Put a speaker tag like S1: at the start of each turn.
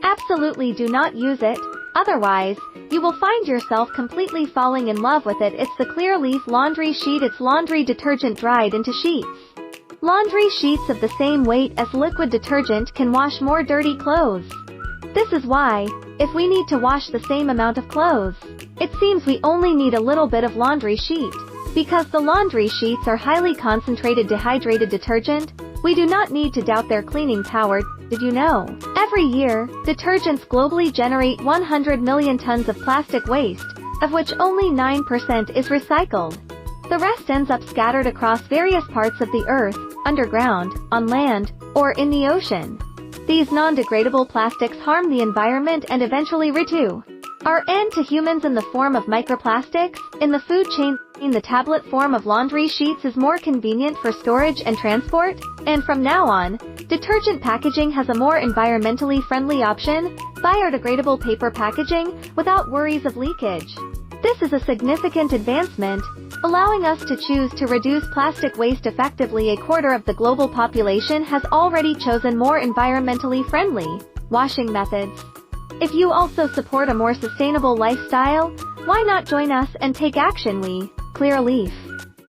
S1: Absolutely do not use it, otherwise, you will find yourself completely falling in love with it. It's the CLEARALIF Laundry Sheet. It's laundry detergent dried into sheets. Laundry sheets of the same weight as liquid detergent can wash more dirty clothes. This is why, if we need to wash the same amount of clothes, it seems we only need a little bit of laundry sheet. Because the laundry sheets are highly concentrated dehydrated detergent, we do not need to doubt their cleaning power. Did you know? Every year, detergents globally generate 100 million tons of plastic waste, of which only 9% is recycled. The rest ends up scattered across various parts of the earth, underground, on land, or in the ocean. These non-degradable plastics harm the environment and eventually return our end to humans in the form of microplastics. In the food chain, the tablet form of laundry sheets is more convenient for storage and transport, and from now on, detergent packaging has a more environmentally friendly option, biodegradable paper packaging, without worries of leakage. This is a significant advancement, allowing us to choose to reduce plastic waste effectively. A quarter of the global population has already chosen more environmentally friendly washing methods. If you also support a more sustainable lifestyle, why not join us and take action? We, CLEARALIF.